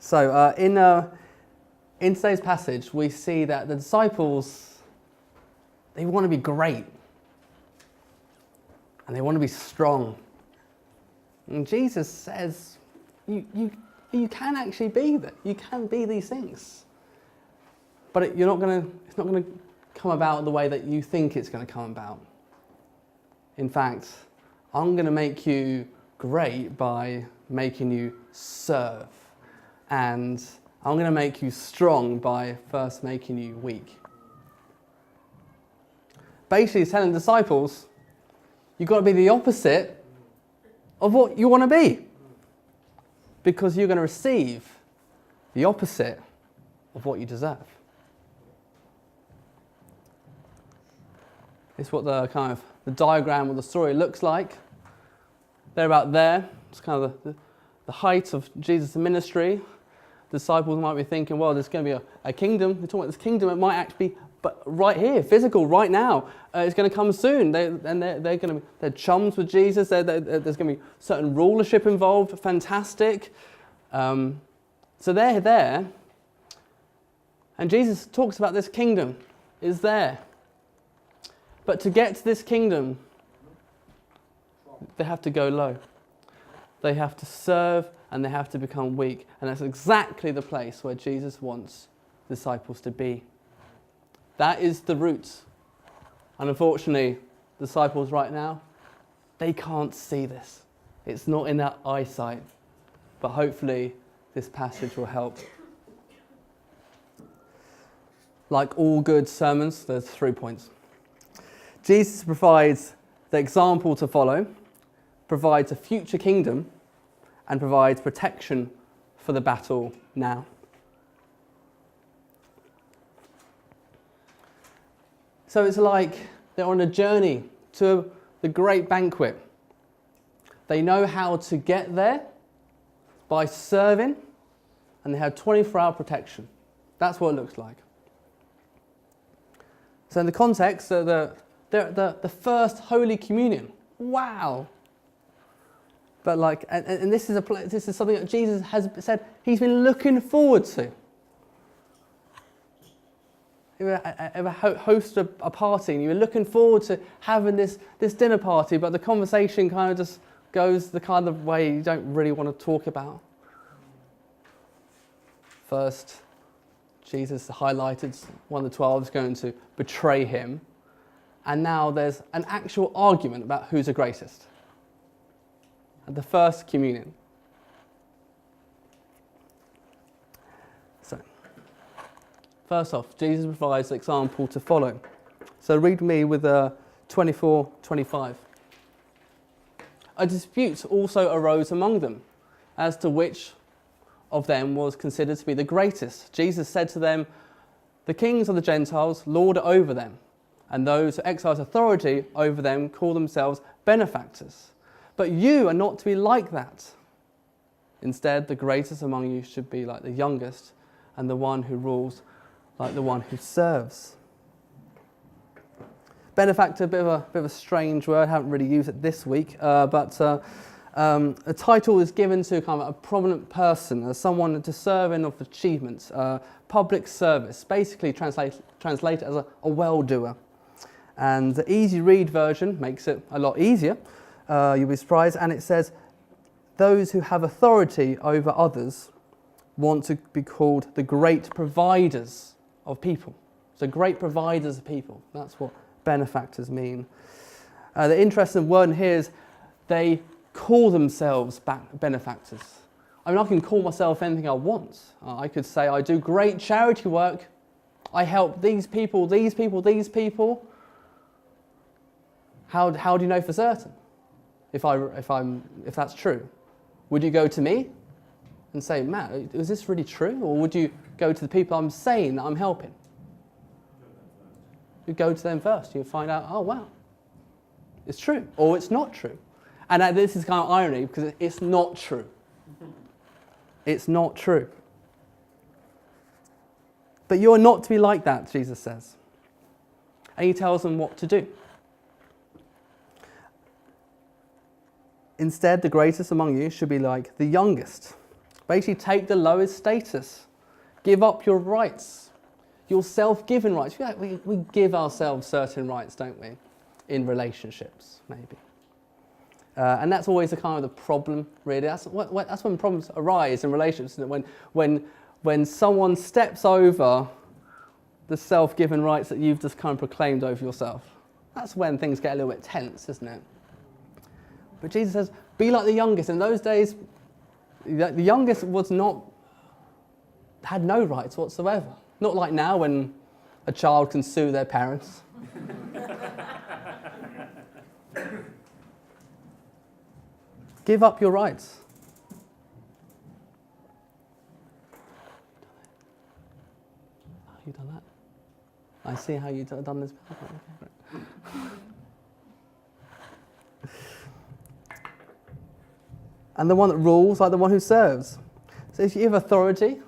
So in today's passage, we see that the disciples, they want to be great. And they want to be strong. And Jesus says, you can actually be that. You can be these things. But it's not going to come about the way that you think it's going to come about. In fact, I'm going to make you great by making you serve. And I'm going to make you strong by first making you weak. Basically, he's telling disciples, you've got to be the opposite of what you want to be. Because you're going to receive the opposite of what you deserve. It's what the kind of the diagram or the story looks like. They're about there. It's kind of the height of Jesus' ministry. Disciples might be thinking, well, there's going to be a kingdom. They're talking about this kingdom. It might actually be but right here, physical, right now. It's going to come soon. They're going to be, they're chums with Jesus. There's going to be certain rulership involved. Fantastic. So they're there. And Jesus talks about this kingdom is there. But to get to this kingdom, they have to go low. They have to serve and they have to become weak. And that's exactly the place where Jesus wants disciples to be. That is the root. And unfortunately, disciples right now, they can't see this. It's not in their eyesight. But hopefully, this passage will help. Like all good sermons, there's 3 points. Jesus provides the example to follow, provides a future kingdom, and provides protection for the battle now. So it's like they're on a journey to the great banquet. They know how to get there by serving, and they have 24-hour protection. That's what it looks like. So in the context, the first Holy Communion. Wow! But and this is something that Jesus has said he's been looking forward to. You ever host a party and you were looking forward to having this dinner party, but the conversation kind of just goes the kind of way you don't really want to talk about. First, Jesus highlighted one of the 12 is going to betray him, and now there's an actual argument about who's the greatest. At the first communion. So, first off, Jesus provides an example to follow. So read me with 24:25. A dispute also arose among them as to which of them was considered to be the greatest. Jesus said to them, the kings of the Gentiles lord it over them, and those who exercise authority over them call themselves benefactors. But you are not to be like that. Instead, the greatest among you should be like the youngest, and the one who rules like the one who serves. Benefactor, a bit of a strange word. I haven't really used it this week, but a title is given to kind of a prominent person, as someone to serve in of achievements, public service, basically translated as a well-doer. And the easy read version makes it a lot easier. You'll be surprised. And it says, those who have authority over others want to be called the great providers of people. So great providers of people. That's what benefactors mean. The interesting word here is they call themselves benefactors. I mean, I can call myself anything I want. I could say I do great charity work. I help these people, these people, these people. How do you know for certain? If that's true, would you go to me and say, Matt, is this really true? Or would you go to the people I'm saying that I'm helping? You go to them first. You find out, oh wow, it's true, or it's not true. And this is kind of irony because it's not true. It's not true. But you are not to be like that, Jesus says. And he tells them what to do. Instead, the greatest among you should be like the youngest. Basically, take the lowest status. Give up your rights, your self-given rights. We give ourselves certain rights, don't we, in relationships, maybe. And that's always the kind of the problem, really. That's when problems arise in relationships, isn't it? When someone steps over the self-given rights that you've just kind of proclaimed over yourself. That's when things get a little bit tense, isn't it? But Jesus says, be like the youngest. In those days, the youngest had no rights whatsoever. Not like now when a child can sue their parents. Give up your rights. You done that? I see how you've done this. And the one that rules like the one who serves. So if you have authority,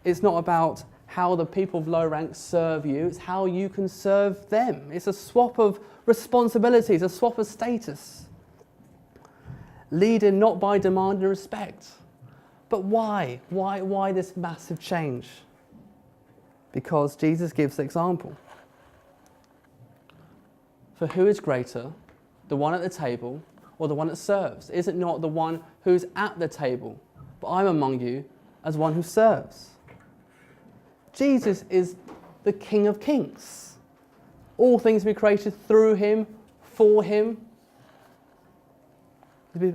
it's not about how the people of low rank serve you, it's how you can serve them. It's a swap of responsibilities, a swap of status. Leading not by demand and respect. But why? Why this massive change? Because Jesus gives the example. For who is greater, the one at the table or the one that serves? Is it not the one who's at the table? But I'm among you as one who serves. Jesus is the King of Kings. All things be created through him, for him.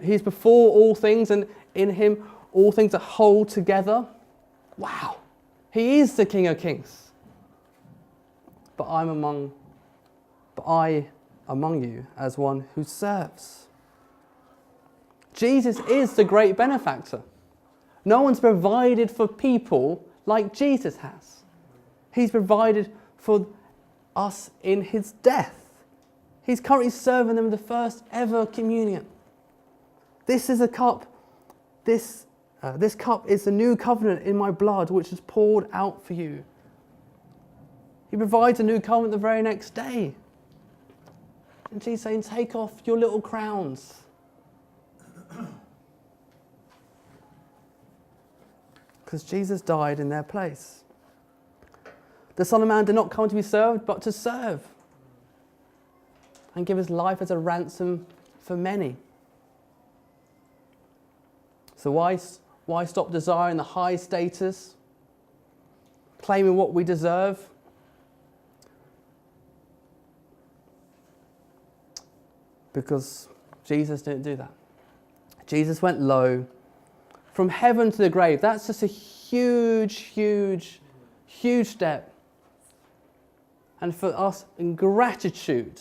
He's before all things, and in him all things are whole together. Wow. He is the King of Kings. But I among you as one who serves. Jesus is the great benefactor. No one's provided for people like Jesus has. He's provided for us in his death. He's currently serving them the first ever communion. This is a cup. This cup is the new covenant in my blood, which is poured out for you. He provides a new covenant the very next day. And Jesus saying, take off your little crowns. Because Jesus died in their place. The Son of Man did not come to be served, but to serve. And give his life as a ransom for many. So why stop desiring the high status? Claiming what we deserve? Because Jesus didn't do that. Jesus went low from heaven to the grave. That's just a huge, huge, huge step. And for us, in gratitude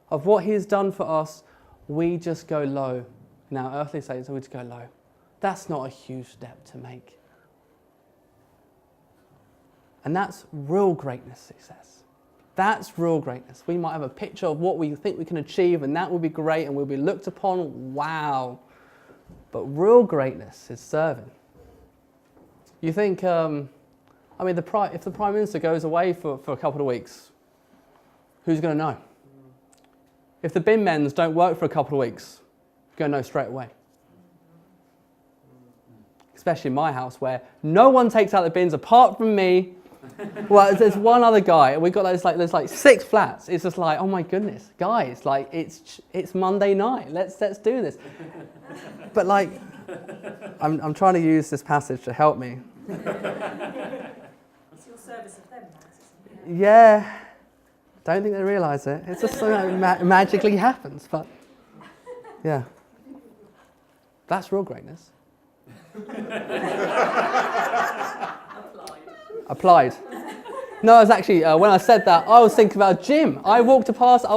of what he has done for us, we just go low. In our earthly states, we just go low. That's not a huge step to make. And that's real greatness, he says. That's real greatness. We might have a picture of what we think we can achieve, and that will be great, and we'll be looked upon, wow. But real greatness is serving. You think, if the Prime Minister goes away for a couple of weeks, who's going to know? If the bin men's don't work for a couple of weeks, you're going to know straight away. Especially in my house, where no one takes out the bins apart from me. Well, there's one other guy, and we've got there's 6 flats. It's just like, oh my goodness, guys, it's Monday night. Let's do this. But I'm trying to use this passage to help me. It's your service of them, Matt, isn't it? Yeah, don't think they realise it. It's just something that magically happens. But yeah, that's real greatness. Applied. No, I was actually, when I said that, I was thinking about Jim. I took a photo.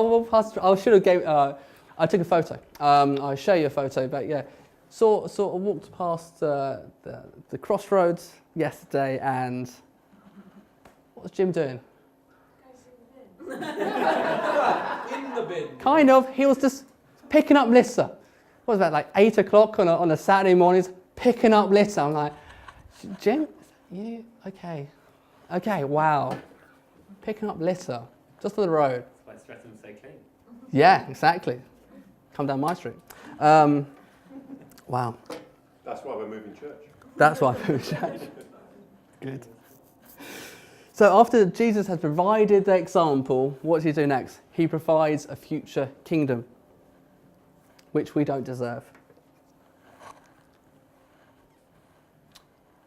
I'll show you a photo, but yeah. Sort of walked past the crossroads yesterday, and what was Jim doing? In the bin. Kind of. He was just picking up litter. What was that, 8 o'clock on a Saturday morning, picking up litter. I'm like, Jim, you okay? Okay, wow. Picking up litter just on the road. That's why Streatham so clean. Yeah, exactly. Come down my street. Wow. That's why we're moving church. That's why I put church. Good. So after Jesus has provided the example, what does he do next? He provides a future kingdom, which we don't deserve.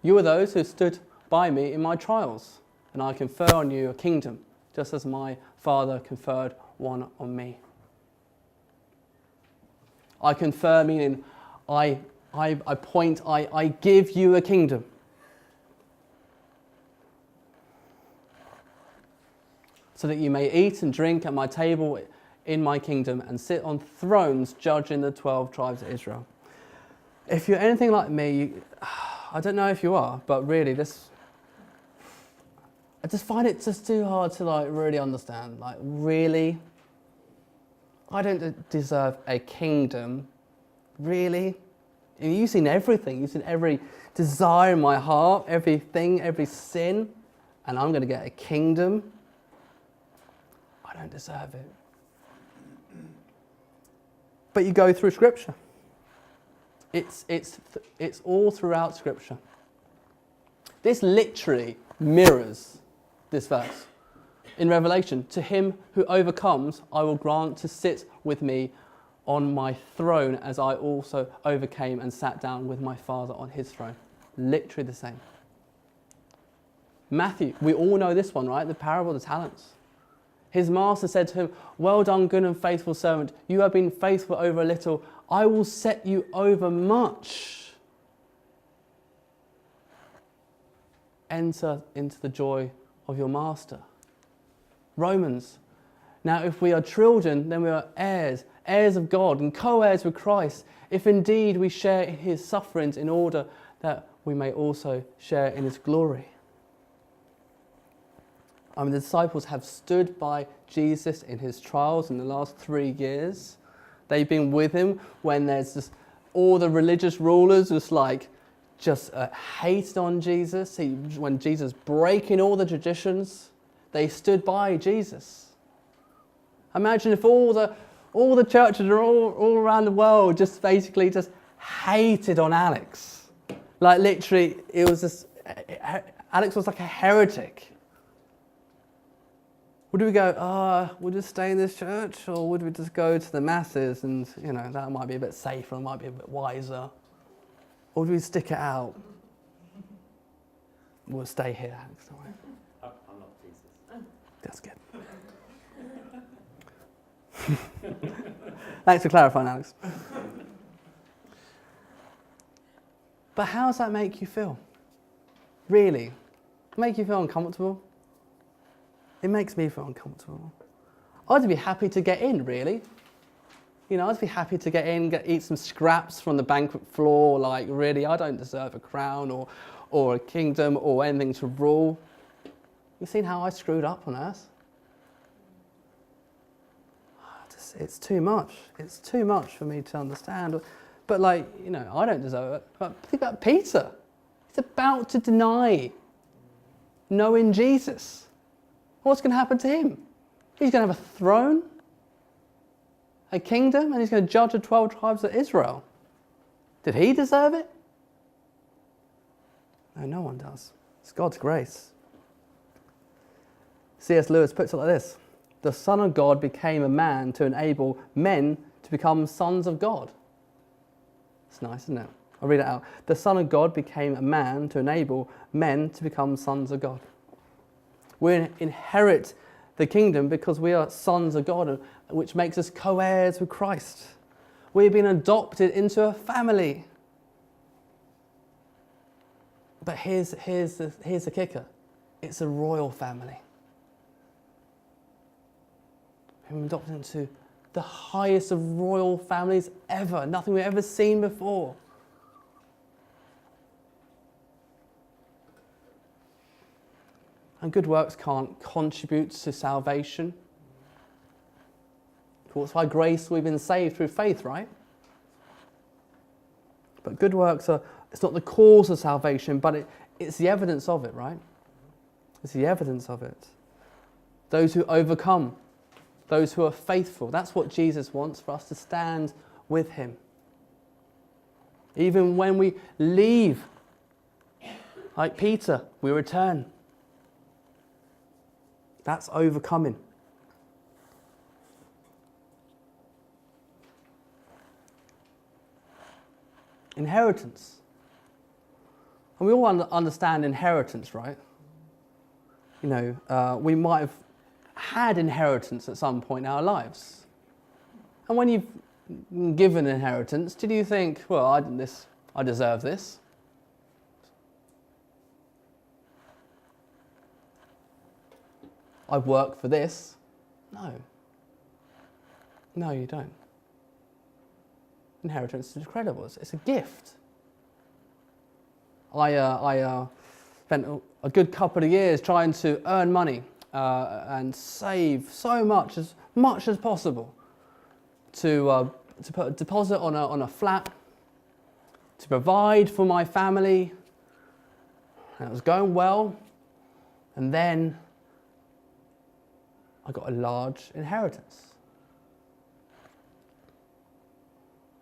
You are those who stood by me in my trials, and I confer on you a kingdom, just as my Father conferred one on me. I confer meaning I give you a kingdom. So that you may eat and drink at my table in my kingdom and sit on thrones judging the 12 tribes of Israel. If you're anything like me, I don't know if you are, but really I just find it just too hard to really understand. Really? I don't deserve a kingdom. Really? I mean, you've seen everything. You've seen every desire in my heart, everything, every sin, and I'm going to get a kingdom. I don't deserve it. But you go through Scripture. It's all throughout Scripture. This literally mirrors this verse in Revelation. To him who overcomes, I will grant to sit with me on my throne, as I also overcame and sat down with my Father on his throne. Literally the same. Matthew, we all know this one, right? The parable of the talents. His master said to him, well done, good and faithful servant. You have been faithful over a little. I will set you over much. Enter into the joy of your master. Romans. Now, if we are children, then we are heirs, heirs of God and co-heirs with Christ, if indeed we share in his sufferings, in order that we may also share in his glory. The disciples have stood by Jesus in his trials in the last 3 years. They've been with him when there's just all the religious rulers just hated on Jesus. When Jesus breaking all the traditions, they stood by Jesus. Imagine if all the churches are all around the world just basically just hated on Alex. Literally, it was just, Alex was like a heretic. Would we go, we'll just stay in this church, or would we just go to the masses and, that might be a bit safer, might be a bit wiser? Or would we stick it out? We'll stay here, Alex, don't we? I'm not Jesus. That's good. Thanks for clarifying, Alex. But how does that make you feel? Really? Make you feel uncomfortable? It makes me feel uncomfortable. I'd be happy to get in, really. I'd be happy to get in, eat some scraps from the banquet floor. Really, I don't deserve a crown or a kingdom or anything to rule. You've seen how I screwed up on earth? It's too much. It's too much for me to understand. But I don't deserve it. But think about Peter. He's about to deny knowing Jesus. What's going to happen to him? He's going to have a throne, a kingdom, and he's going to judge the 12 tribes of Israel. Did he deserve it? No, no one does. It's God's grace. C.S. Lewis puts it like this. The Son of God became a man to enable men to become sons of God. It's nice, isn't it? I'll read it out. The Son of God became a man to enable men to become sons of God. We inherit the kingdom because we are sons of God, which makes us co-heirs with Christ. We've been adopted into a family. But here's the kicker. It's a royal family. We've been adopted into the highest of royal families ever. Nothing we've ever seen before. And good works can't contribute to salvation. That's why grace, we've been saved through faith, right? But good works it's not the cause of salvation, but it's the evidence of it, right? It's the evidence of it. Those who overcome, those who are faithful, that's what Jesus wants, for us to stand with him. Even when we leave Like Peter, we return. That's overcoming. Inheritance. And we all understand inheritance, right? You know, we might have had inheritance at some point in our lives. And when you've given inheritance, did you think, well, I deserve this? I've worked for this. No. No, you don't. Inheritance is incredible. It's a gift. I spent a good couple of years trying to earn money and save so much as possible to put a deposit on a flat, to provide for my family. And it was going well, and then I got a large inheritance.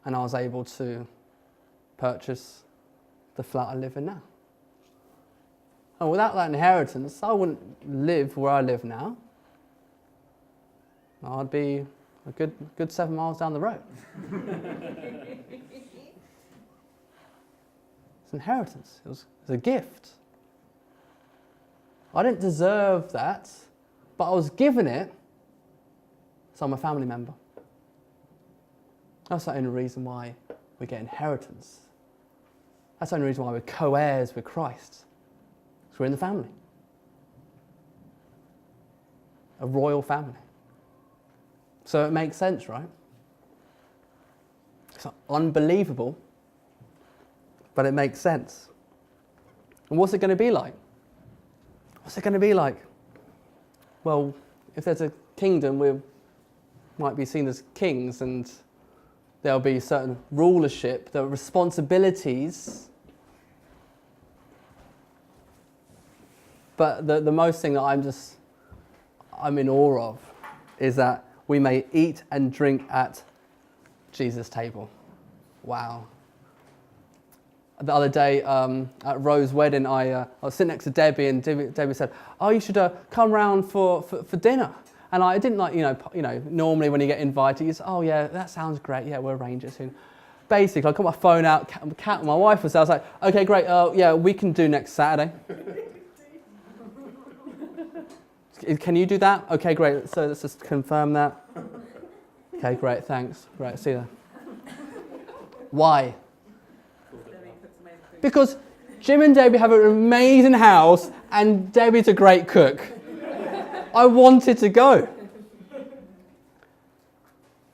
And I was able to purchase the flat I live in now. And without that inheritance, I wouldn't live where I live now. I'd be a good 7 miles down the road. It's inheritance. It was a gift. I didn't deserve that, but I was given it, so I'm a family member. That's the only reason why we get inheritance. That's the only reason why we're co-heirs with Christ. Because we're in the family. A royal family. So it makes sense, right? It's unbelievable, but it makes sense. And what's it going to be like? What's it going to be like? Well, if there's a kingdom, we might be seen as kings, and there'll be certain rulership, there are responsibilities. But the most thing that I'm in awe of is that we may eat and drink at Jesus' table. Wow. The other day at Rose's wedding, I was sitting next to Debbie, and Debbie said, "Oh, you should come round for dinner." And I didn't like, normally when you get invited, you say, "Oh yeah, that sounds great. Yeah, we'll arrange it soon." Basically, I got my phone out. My wife was there. I was like, "Okay, great. Yeah, we can do next Saturday." Can you do that? Okay, great. So let's just confirm that. Okay, great. Thanks. Great. See you then. Why? Because Jim and Debbie have an amazing house, and Debbie's a great cook. I wanted to go.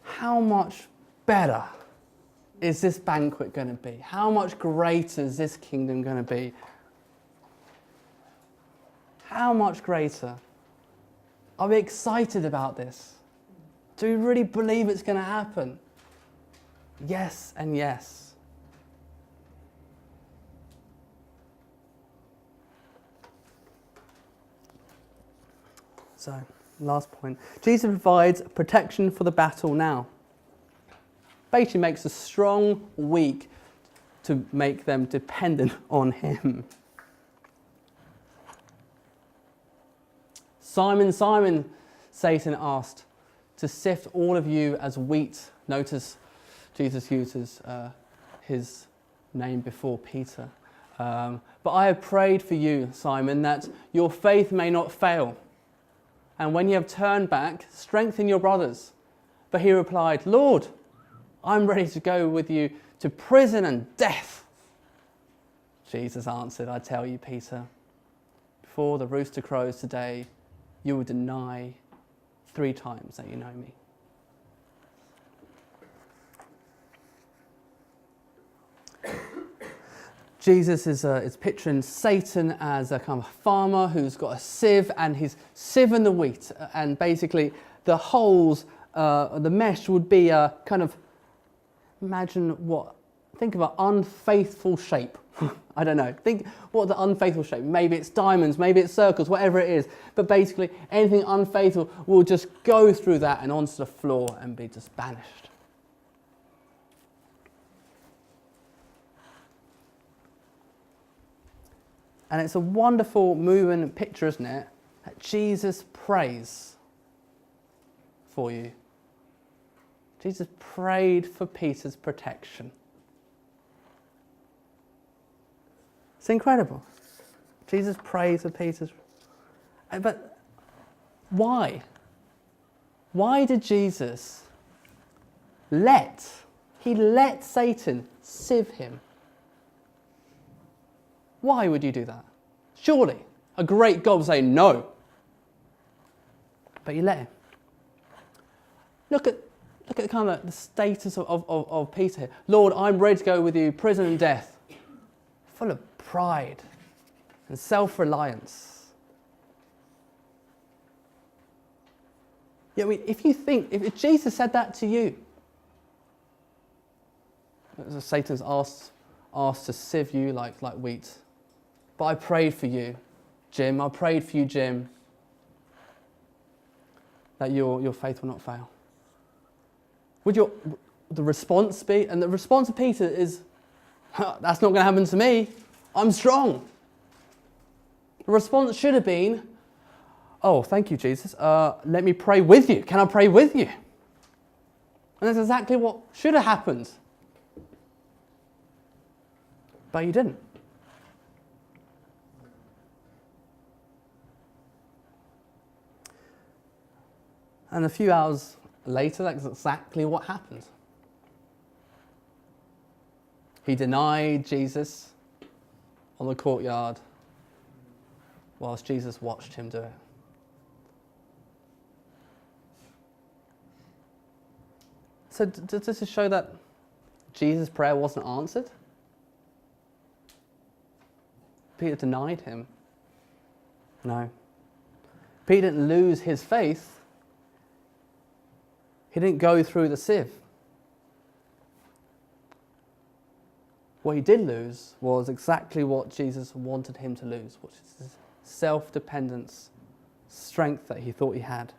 How much better is this banquet going to be? How much greater is this kingdom going to be? How much greater? Are we excited about this? Do we really believe it's going to happen? Yes and yes. So, last point. Jesus provides protection for the battle now. Basically makes the strong weak to make them dependent on him. Simon, Simon, Satan asked, to sift all of you as wheat. Notice Jesus uses his name before Peter. But I have prayed for you, Simon, that your faith may not fail. And when you have turned back, strengthen your brothers. But he replied, Lord, I'm ready to go with you to prison and death. Jesus answered, I tell you, Peter, before the rooster crows today, you will deny 3 times that you know me. Jesus is picturing Satan as a kind of farmer who's got a sieve, and he's sieving the wheat. And basically the holes, the mesh would be a kind of, think of an unfaithful shape. I don't know. Think what the unfaithful shape. Maybe it's diamonds, maybe it's circles, whatever it is. But basically anything unfaithful will just go through that and onto the floor and be just banished. And it's a wonderful moving picture, isn't it? That Jesus prays for you. Jesus prayed for Peter's protection. It's incredible. Jesus prayed for Peter's... But why? Why did Jesus let Satan sieve him? Why would you do that? Surely a great God would say no. But you let him. Look at kind of the status of Peter here. Lord, I'm ready to go with you, prison and death. Full of pride and self-reliance. Yeah, I mean, if Jesus said that to you, Satan's asked to sieve you like wheat. But I prayed for you, Jim. I prayed for you, Jim, that your faith will not fail. Would the response be? And the response of Peter is, that's not going to happen to me. I'm strong. The response should have been, oh, thank you, Jesus. Let me pray with you. Can I pray with you? And that's exactly what should have happened. But you didn't. And a few hours later, that's exactly what happened. He denied Jesus on the courtyard whilst Jesus watched him do it. So does this show that Jesus' prayer wasn't answered? Peter denied him. No. Peter didn't lose his faith. He didn't go through the sieve. What he did lose was exactly what Jesus wanted him to lose, which is this self-dependence, strength that he thought he had,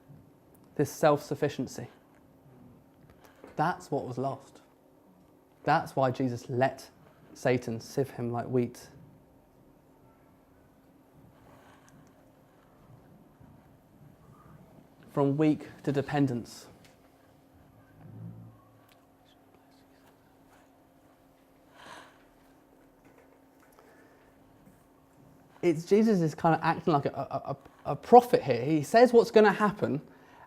this self-sufficiency. That's what was lost. That's why Jesus let Satan sieve him like wheat. From weak to dependence. Jesus is kind of acting like a prophet here. He says what's going to happen,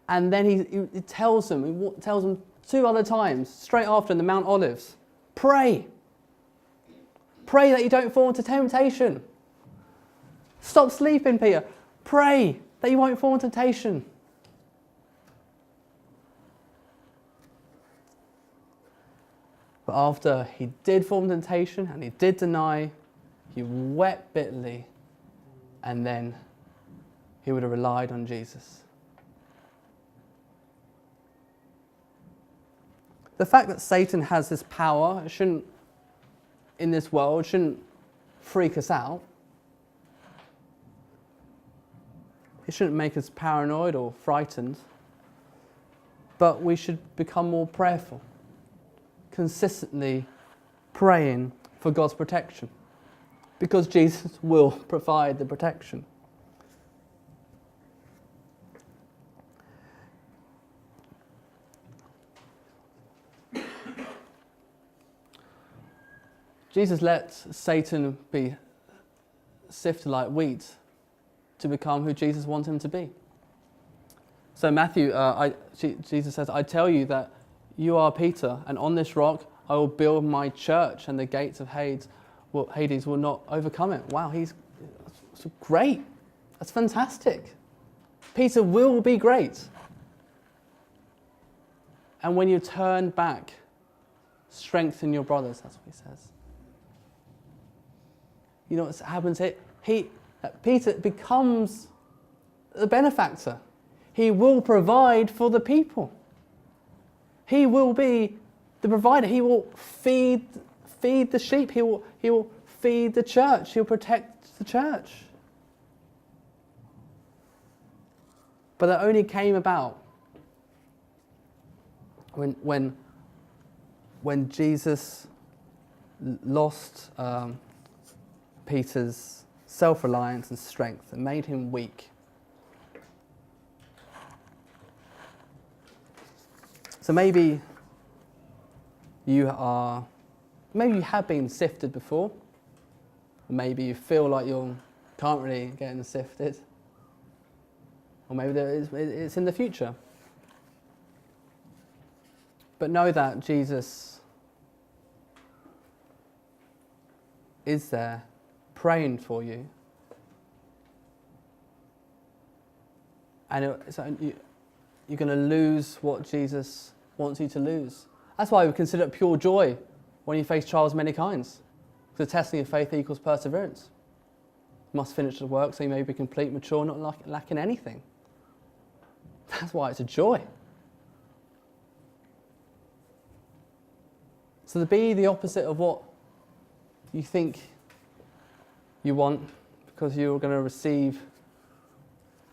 and then he tells them 2 other times, straight after in the Mount Olives, pray. Pray that you don't fall into temptation. Stop sleeping, Peter. Pray that you won't fall into temptation. But after he did fall into temptation and he did deny, he wept bitterly, and then he would have relied on Jesus. The fact that Satan has this power in this world shouldn't freak us out. It shouldn't make us paranoid or frightened. But we should become more prayerful, consistently praying for God's protection, because Jesus will provide the protection. Jesus let Satan be sifted like wheat to become who Jesus wants him to be. So Matthew, Jesus says, I tell you that you are Peter, and on this rock I will build my church, and the gates of Hades will not overcome it. Wow, that's great. That's fantastic. Peter will be great. And when you turn back, strengthen your brothers, that's what he says. You know what happens here? Peter becomes the benefactor. He will provide for the people. He will be the provider. He will feed the sheep. He will feed the church. He'll protect the church. But that only came about when Jesus lost Peter's self-reliance and strength and made him weak. So maybe you have been sifted before. Maybe you feel like you can't really get sifted. Or maybe it's in the future. But know that Jesus is there praying for you. And you're going to lose what Jesus wants you to lose. That's why we consider it pure joy when you face trials of many kinds. Because the testing of faith equals perseverance. You must finish the work so you may be complete, mature, not lacking anything. That's why it's a joy. So to be the opposite of what you think you want, because you're going to receive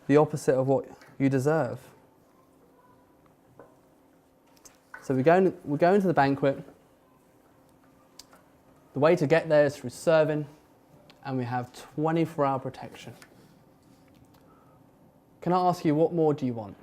the opposite of what you deserve. So we're going to the banquet. The way to get there is through serving, and we have 24-hour protection. Can I ask you, what more do you want?